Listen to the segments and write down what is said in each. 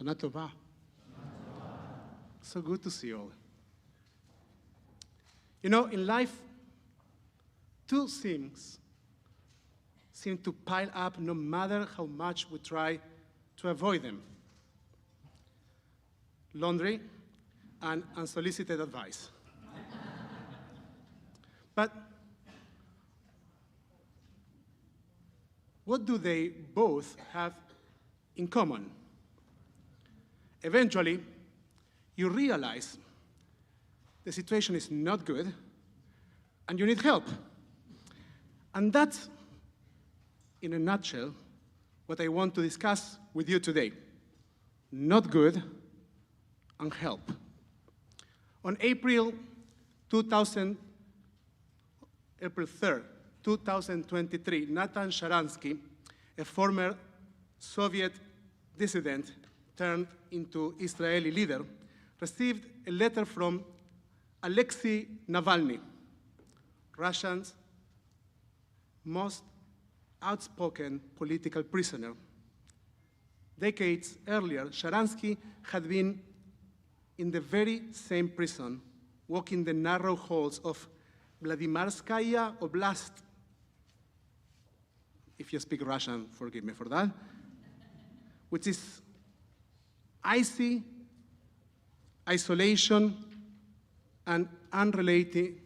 Shana Tova. So good to see you all. You know, in life, two things seem to pile up no matter how much we try to avoid them: laundry and unsolicited advice. But what do they both have in common? Eventually, you realize the situation is not good and you need help. And that's, in a nutshell, what I want to discuss with you today. Not good and help. On April 3rd, 2023, Natan Sharansky, a former Soviet dissident turned into Israeli leader, received a letter from Alexei Navalny, Russia's most outspoken political prisoner. Decades earlier, Sharansky had been in the very same prison, walking the narrow halls of Vladimirskaya Oblast. If you speak Russian, forgive me for that, which is icy, isolation, and unrelenting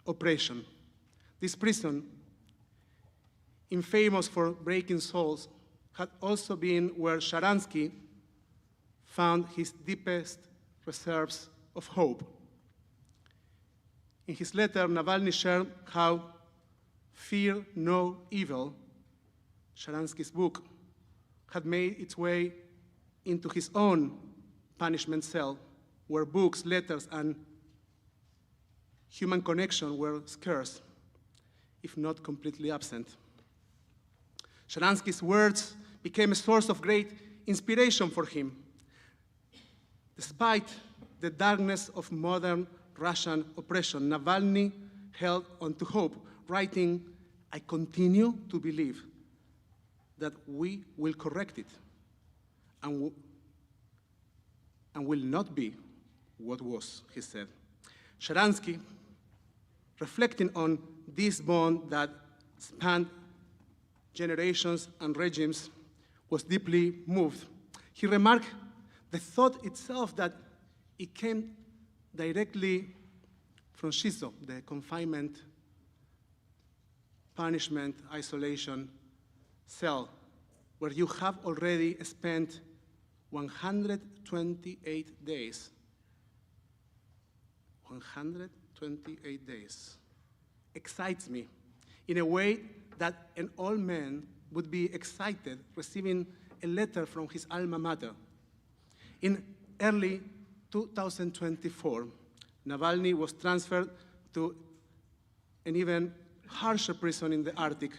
oppression. This prison, infamous for breaking souls, had also been where Sharansky found his deepest reserves of hope. In his letter, Navalny shared how Fear No Evil, Sharansky's book, had made its way into his own punishment cell, where books, letters, and human connection were scarce, if not completely absent. Sharansky's words became a source of great inspiration for him. Despite the darkness of modern Russian oppression, Navalny held on to hope, writing, "I continue to believe that we will correct it and will not be what was," he said. Sharansky, reflecting on this bond that spanned generations and regimes, was deeply moved. He remarked the thought itself that it came directly from Shiso, the confinement, punishment, isolation cell, where you have already spent 128 days. 128 days. Excites me in a way that an old man would be excited receiving a letter from his alma mater. In early 2024, Navalny was transferred to an even harsher prison in the Arctic,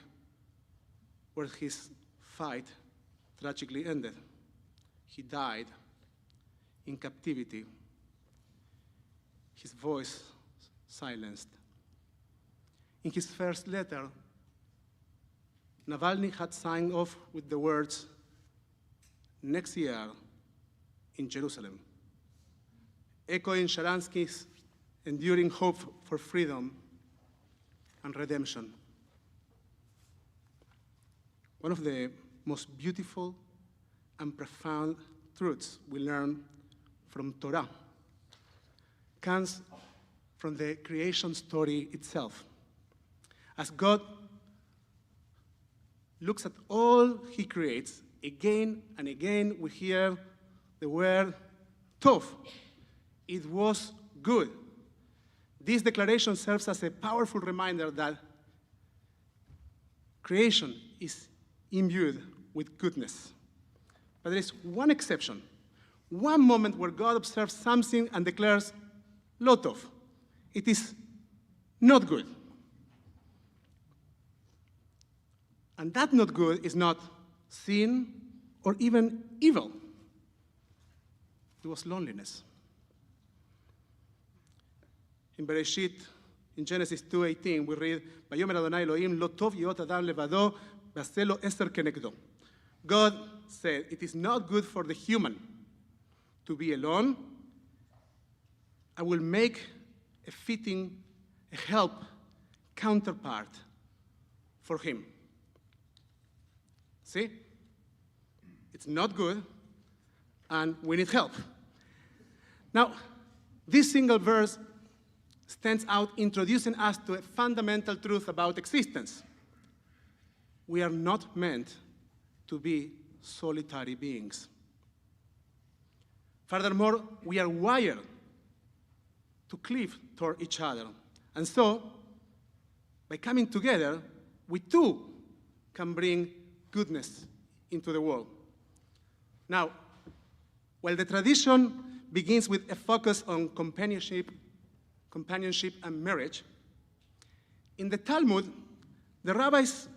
where his fight tragically ended. He died in captivity, his voice silenced. In his first letter, Navalny had signed off with the words, "Next year in Jerusalem," echoing Sharansky's enduring hope for freedom and redemption. One of the most beautiful and profound truths we learn from Torah comes from the creation story itself. As God looks at all he creates, again and again we hear the word Tov. It was good. This declaration serves as a powerful reminder that creation is imbued with goodness. But there is one exception, one moment where God observes something and declares, Lo Tov. It is not good. And that not good is not sin or even evil. It was loneliness. In Bereshit, in Genesis 2:18, we read, "Vayomer Adonai Elohim lo tov yot adam levado, v'aseh lo eser kenegdo." God said, "It is not good for the human to be alone. I will make a fitting, a help counterpart for him." See? It's not good, and we need help. Now, this single verse stands out, introducing us to a fundamental truth about existence. We are not meant to be solitary beings. Furthermore, we are wired to cleave toward each other. And so, by coming together, we too can bring goodness into the world. Now, while the tradition begins with a focus on companionship and marriage, in the Talmud, the rabbis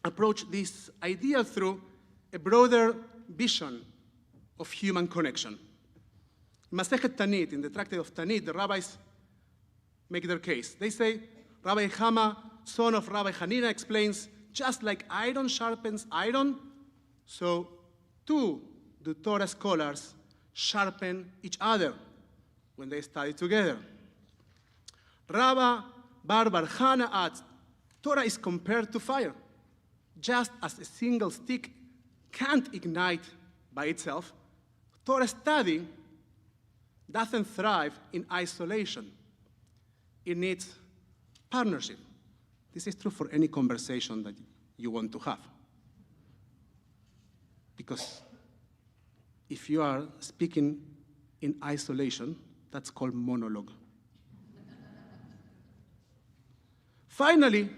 approach this idea through a broader vision of human connection. In Masechet Tanit, in the tractate of Tanit, the rabbis make their case. They say, Rabbi Hama, son of Rabbi Hanina, explains, just like iron sharpens iron, so too do Torah scholars sharpen each other when they study together. Rabbi Bar Hana adds, Torah is compared to fire. Just as a single stick can't ignite by itself, Torah study doesn't thrive in isolation. It needs partnership. This is true for any conversation that you want to have. Because if you are speaking in isolation, that's called monologue. Finally,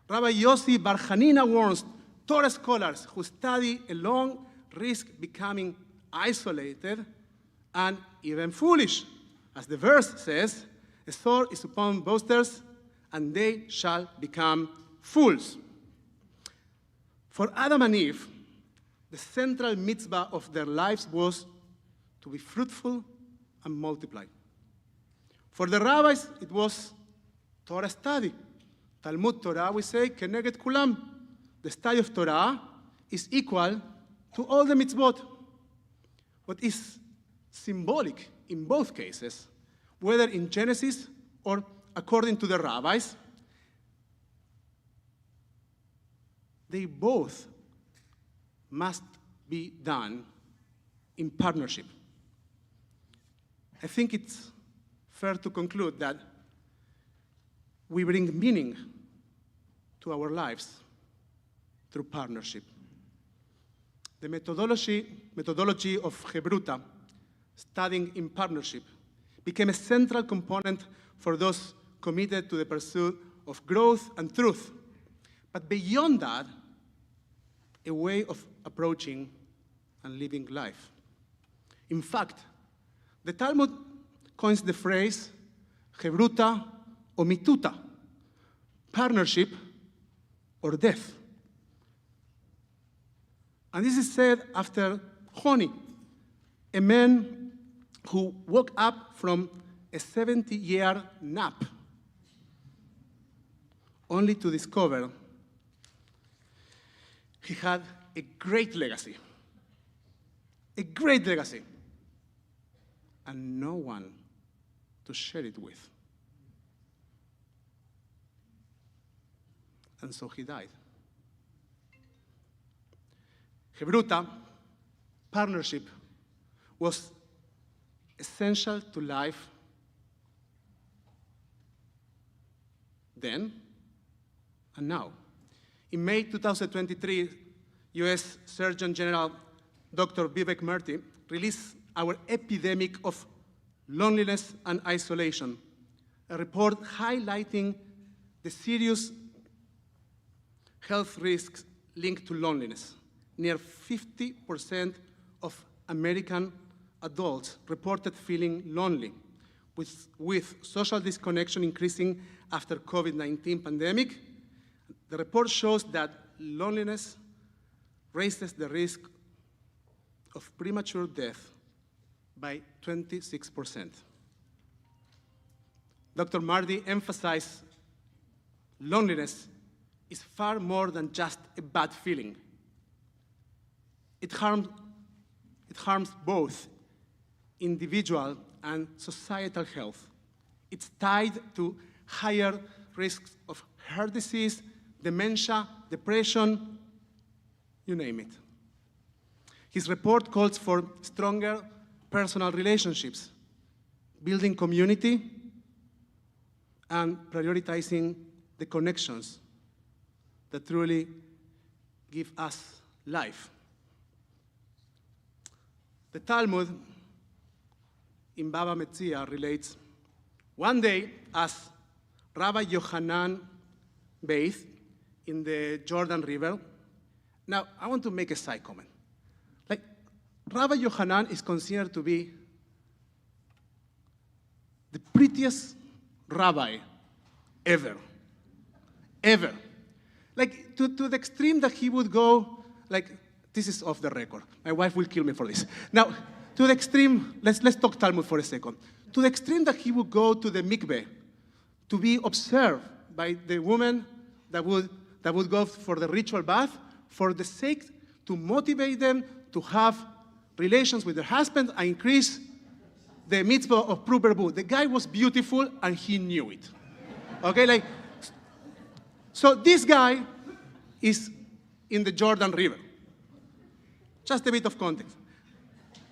Rabbi Yossi Bar Hanina warns Torah scholars who study alone risk becoming isolated and even foolish. As the verse says, a sword is upon boasters, and they shall become fools. For Adam and Eve, the central mitzvah of their lives was to be fruitful and multiply. For the rabbis, it was Torah study. Talmud Torah, we say, keneged kulam. The study of Torah is equal to all the mitzvot. What is symbolic in both cases, whether in Genesis or according to the rabbis, they both must be done in partnership. I think it's fair to conclude that we bring meaning to our lives through partnership. The methodology of Chevrutah, studying in partnership, became a central component for those committed to the pursuit of growth and truth. But beyond that, a way of approaching and living life. In fact, the Talmud coins the phrase Chevrutah or mituta, partnership or death. And this is said after Honi, a man who woke up from a 70-year nap, only to discover he had a great legacy, and no one to share it with. And so he died. Chevrutah, partnership, was essential to life then and now. In May 2023, US Surgeon General Dr. Vivek Murthy released our epidemic of loneliness and isolation, a report highlighting the serious health risks linked to loneliness. Near 50% of American adults reported feeling lonely, with social disconnection increasing after COVID-19 pandemic. The report shows that loneliness raises the risk of premature death by 26%. Dr. Mardi emphasized loneliness is far more than just a bad feeling. It harms both individual and societal health. It's tied to higher risks of heart disease, dementia, depression, you name it. His report calls for stronger personal relationships, building community, and prioritizing the connections that truly give us life. The Talmud in Baba Metzia relates, one day as Rabbi Yochanan bathed in the Jordan River. Now, I want to make a side comment. Like, Rabbi Yochanan is considered to be the prettiest rabbi ever. Like, to the extreme that he would go, like, this is off the record. My wife will kill me for this. Now, to the extreme, let's talk Talmud for a second. To the extreme that he would go to the mikveh to be observed by the women that would go for the ritual bath for the sake to motivate them to have relations with their husband and increase the mitzvah of pruberbu. The guy was beautiful and he knew it. Okay, like, so this guy is in the Jordan River. Just a bit of context.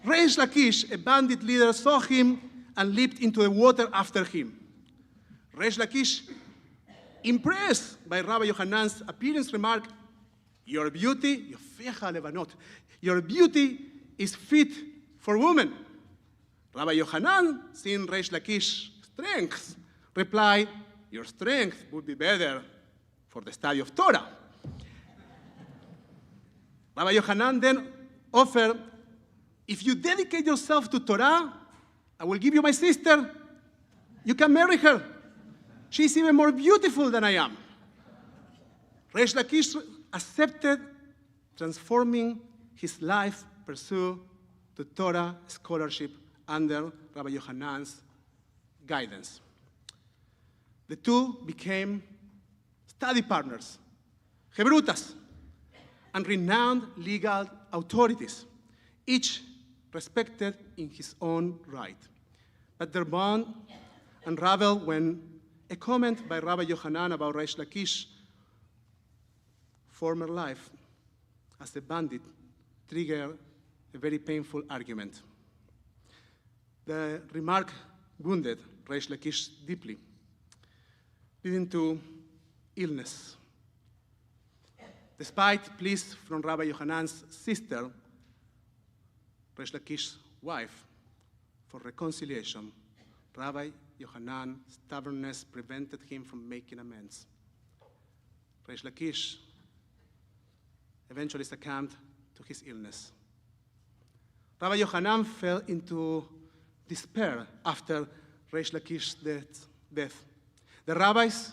Reish Lakish, a bandit leader, saw him and leaped into the water after him. Reish Lakish, impressed by Rabbi Yochanan's appearance, remarked, your beauty is fit for women. Rabbi Yochanan, seeing Reish Lakish's strength, replied, your strength would be better for the study of Torah. Rabbi Yochanan then offered, if you dedicate yourself to Torah, I will give you my sister. You can marry her. She's even more beautiful than I am. Reish Lakish accepted, transforming his life pursuit to Torah scholarship under Rabbi Yochanan's guidance. The two became study partners, Chevrutahs, and renowned legal authorities, each respected in his own right. But their bond unraveled when a comment by Rabbi Yochanan about Reish Lakish's former life as a bandit triggered a very painful argument. The remark wounded Reish Lakish deeply, leading to illness. Despite pleas from Rabbi Yochanan's sister, Reish Lakish's wife, for reconciliation, Rabbi Yochanan's stubbornness prevented him from making amends. Reish Lakish eventually succumbed to his illness. Rabbi Yochanan fell into despair after Reish Lakish's death. The rabbis,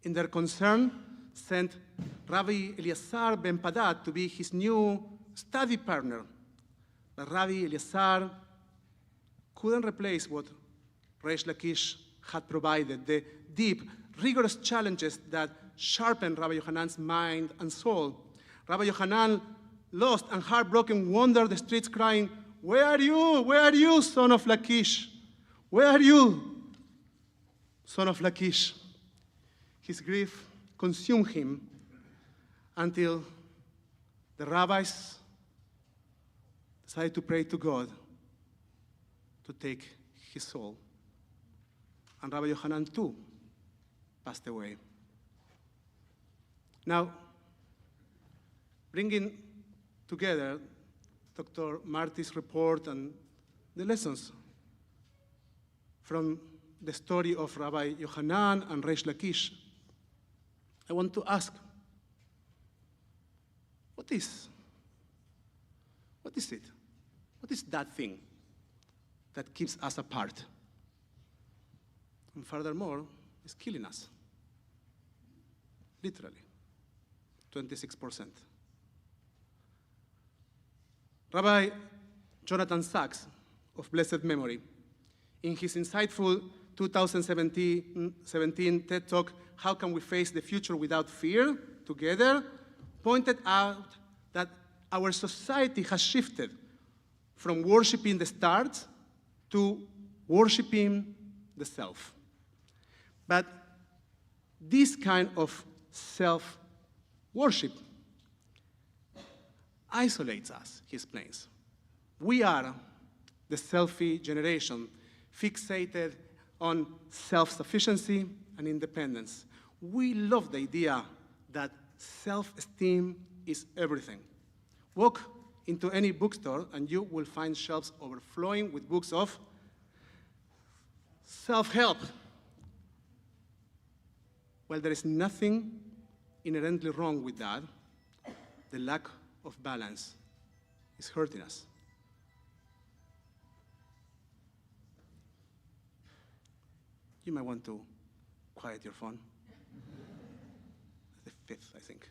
in their concern, sent Rabbi Eleazar ben Padat to be his new study partner. But Rabbi Eleazar couldn't replace what Reish Lakish had provided, the deep, rigorous challenges that sharpened Rabbi Yochanan's mind and soul. Rabbi Yochanan, lost and heartbroken, wandered the streets crying, where are you? Where are you, son of Lakish? Where are you, son of Lakish? His grief consumed him until the rabbis decided to pray to God to take his soul. And Rabbi Yochanan too passed away. Now, bringing together Dr. Marty's report and the lessons from the story of Rabbi Yochanan and Reish Lakish, I want to ask, what is it? What is that thing that keeps us apart? And furthermore, it's killing us. Literally, 26%. Rabbi Jonathan Sachs, of blessed memory, in his insightful 2017 TED Talk, How Can We Face the Future Without Fear, Together, pointed out that our society has shifted from worshiping the stars to worshiping the self. But this kind of self-worship isolates us, he explains. We are the selfie generation, fixated on self-sufficiency and independence. We love the idea that self-esteem is everything. Walk into any bookstore and you will find shelves overflowing with books of self-help. Well, there is nothing inherently wrong with that. The lack of balance is hurting us. You might want to quiet your phone. The fifth, I think.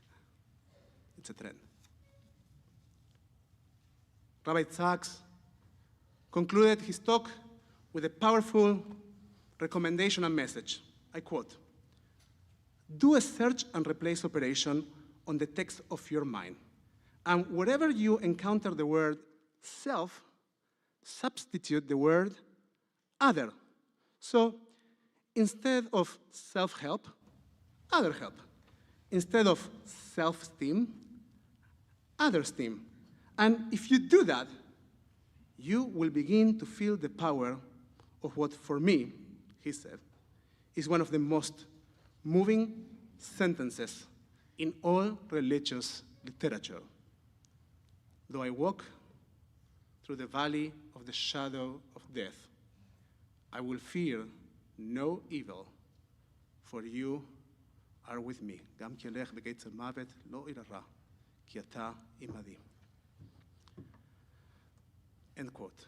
It's a trend. Rabbi Sachs concluded his talk with a powerful recommendation and message. I quote, "Do a search and replace operation on the text of your mind. And wherever you encounter the word self, substitute the word other. So instead of self-help, other help. Instead of self-esteem, other esteem. And if you do that, you will begin to feel the power of what, for me," he said, "is one of the most moving sentences in all religious literature. Though I walk through the valley of the shadow of death, I will fear no evil, for you are with me. גם כי אלך בגיא מוות לא אירא, כי אתה עמדי." End quote.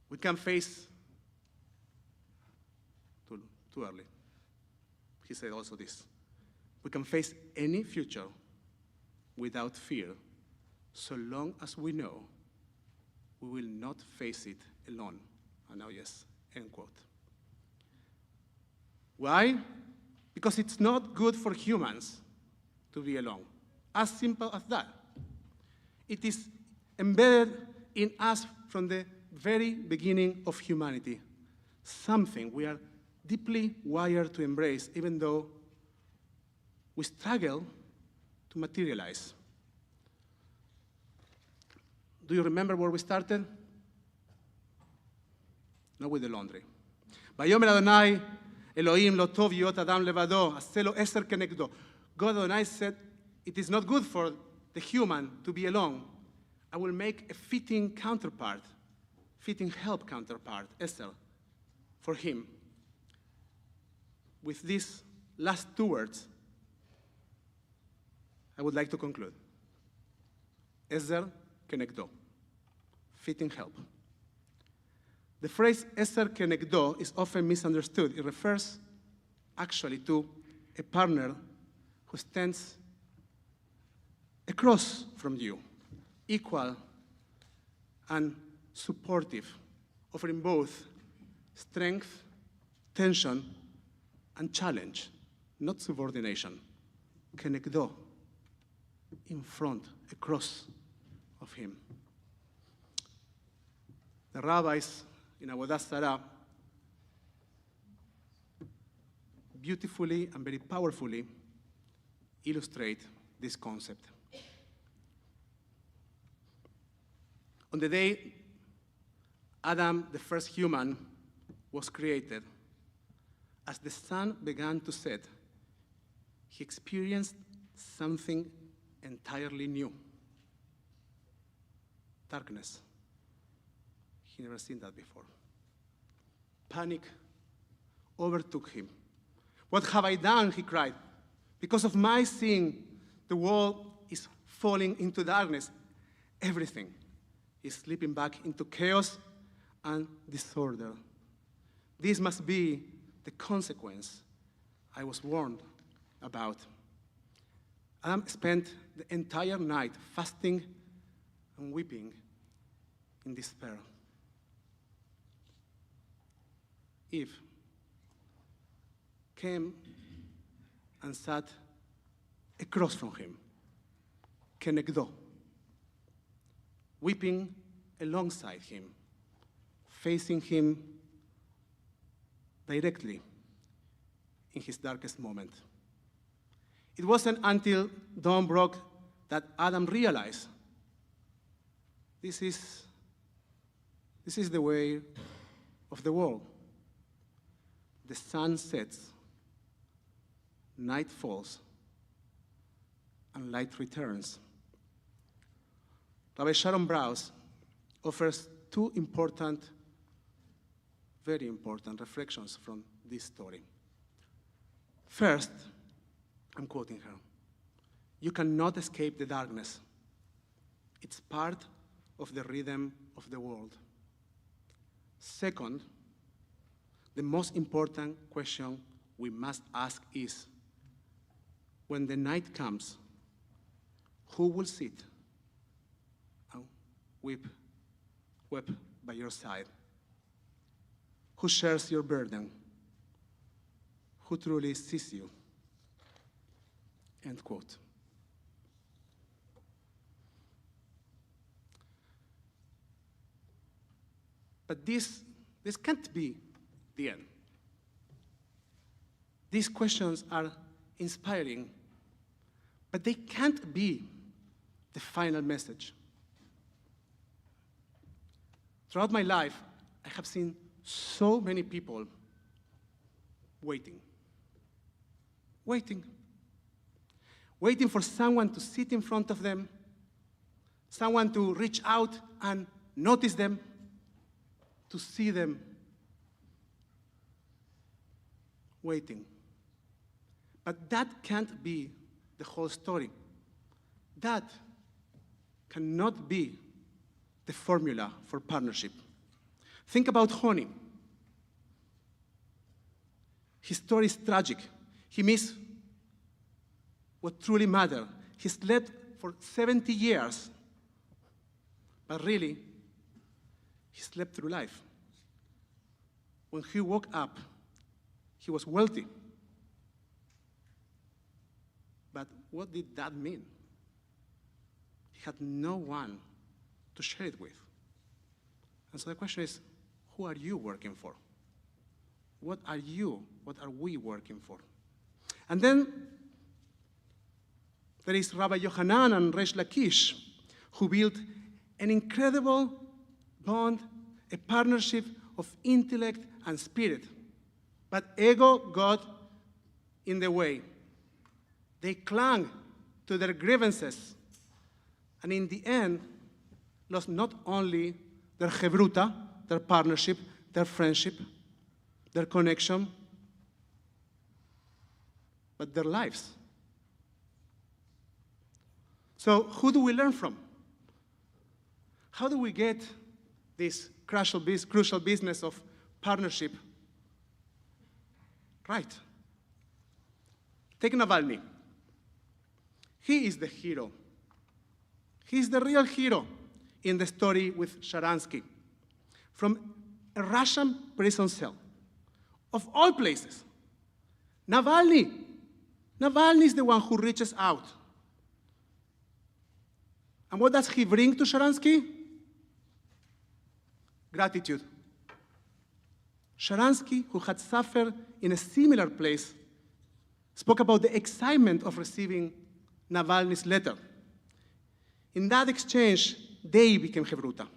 We can face, too early. He said also this. We can face any future without fear, so long as we know we will not face it alone. And now, yes, end quote. Why? Because it's not good for humans to be alone. As simple as that. It is embedded in us from the very beginning of humanity, something we are deeply wired to embrace, even though we struggle to materialize. Do you remember where we started? Not with the laundry. ויאמר אדוני אלוהים לא טוב להיות אדם לבדו, עשה לו עשר כנגדו. God Adonai said, it is not good for the human to be alone. I will make a fitting help counterpart, Esther, for him. With these last two words, I would like to conclude. Esther kenegdo, fitting help. The phrase Esther kenegdo is often misunderstood. It refers actually to a partner who stands across from you, equal and supportive, offering both strength, tension, and challenge, not subordination. Kenegdo, in front, across of him. The rabbis in Avodah Zarah beautifully and very powerfully illustrate this concept. On the day Adam, the first human, was created, as the sun began to set, he experienced something entirely new. Darkness. He never seen that before. Panic overtook him. What have I done? He cried. Because of my sin, the world is falling into darkness. Everything is slipping back into chaos and disorder. This must be the consequence I was warned about. Adam spent the entire night fasting and weeping in despair. Eve came and sat across from him, kenegdo, weeping alongside him, facing him directly in his darkest moment. It wasn't until dawn broke that Adam realized this is the way of the world. The sun sets, night falls, and light returns. Rabbi Sharon Brous offers two very important reflections from this story. First, I'm quoting her, "You cannot escape the darkness. It's part of the rhythm of the world." Second, the most important question we must ask is, when the night comes, who will sit and weep by your side? Who shares your burden? Who truly sees you? End quote. But this can't be the end. These questions are inspiring, but they can't be the final message. Throughout my life, I have seen so many people waiting for someone to sit in front of them, someone to reach out and notice them, to see them, waiting. But that can't be the whole story. That cannot be the formula for partnership. Think about Honey. His story is tragic. He missed what truly mattered. He slept for 70 years, but really, he slept through life. When he woke up, he was wealthy. But what did that mean? He had no one to share it with. And so the question is, who are you working for? What are we working for? And then there is Rabbi Yochanan and Resh Lakish, who built an incredible bond, a partnership of intellect and spirit. But ego got in the way. They clung to their grievances, and in the end, lost not only their Chevrutah, their partnership, their friendship, their connection, but their lives. So who do we learn from? How do we get this crucial business of partnership right? Take Navalny. He is the hero. He's the real hero in the story with Sharansky. From a Russian prison cell, of all places, Navalny is the one who reaches out. And what does he bring to Sharansky? Gratitude. Sharansky, who had suffered in a similar place, spoke about the excitement of receiving Navalny's letter. In that exchange, they became Chevrutah,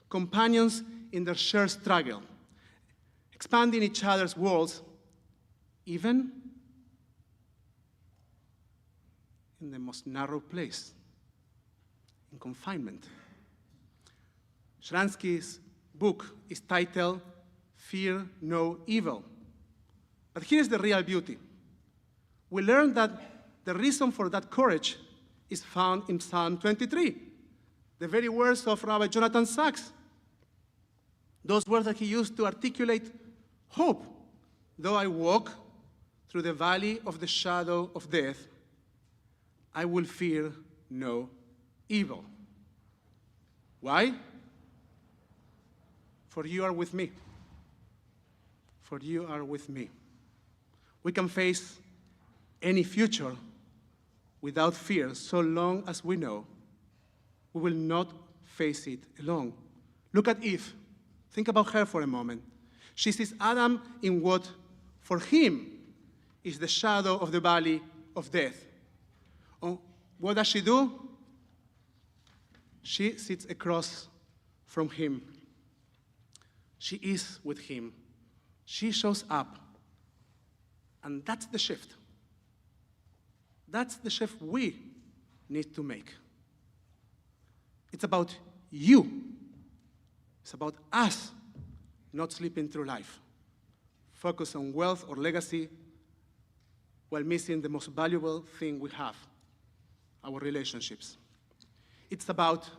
companions in their shared struggle, expanding each other's worlds, even in the most narrow place, in confinement. Sharansky's book is titled Fear No Evil. But here's the real beauty. We learn that the reason for that courage is found in Psalm 23, the very words of Rabbi Jonathan Sachs. Those words that he used to articulate hope. Though I walk through the valley of the shadow of death, I will fear no evil. Why? For you are with me. For you are with me. We can face any future without fear, so long as we know we will not face it alone. Look at Eve. Think about her for a moment. She sees Adam in what, for him, is the shadow of the valley of death. Oh, what does she do? She sits across from him. She is with him. She shows up. And that's the shift. That's the shift we need to make. It's about you. It's about us not slipping through life. Focus on wealth or legacy while missing the most valuable thing we have, our relationships. It's about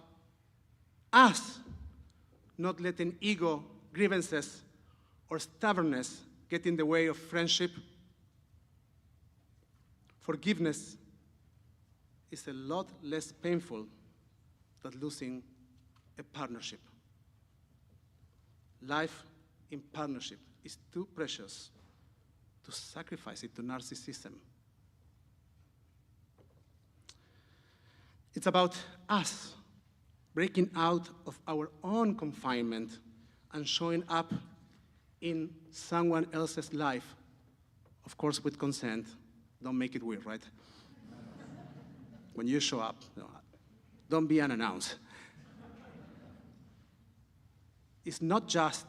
us not letting ego, grievances, or stubbornness get in the way of friendship. Forgiveness is a lot less painful than losing a partnership. Life in partnership is too precious to sacrifice it to narcissism. It's about us breaking out of our own confinement and showing up in someone else's life, of course with consent. Don't make it weird, right? When you show up, don't be unannounced. It's not just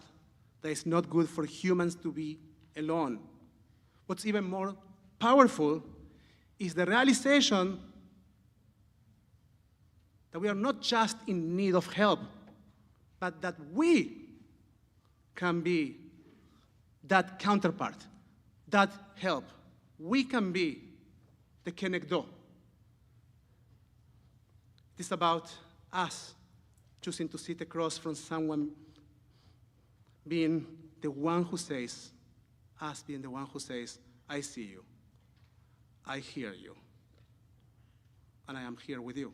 that it's not good for humans to be alone. What's even more powerful is the realization that we are not just in need of help, but that we can be that counterpart, that help. We can be the kenegdo. It's about us choosing to sit across from someone, being the one who says, us being the one who says, I see you, I hear you, and I am here with you.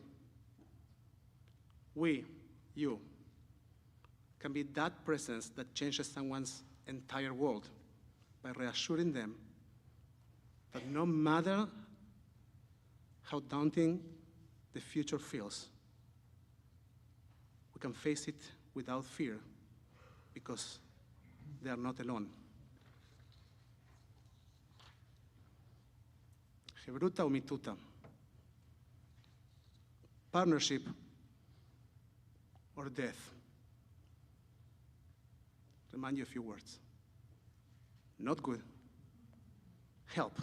We, you, can be that presence that changes someone's entire world by reassuring them that no matter how daunting the future feels, we can face it without fear because they are not alone. Chevrutah or mituta. Partnership or death. Remind you a few words. Not good. Help.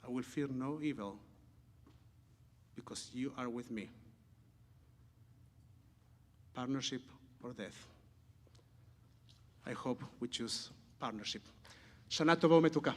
I will fear no evil because you are with me. Partnership or death. I hope we choose partnership. Shana Tova u'metuka.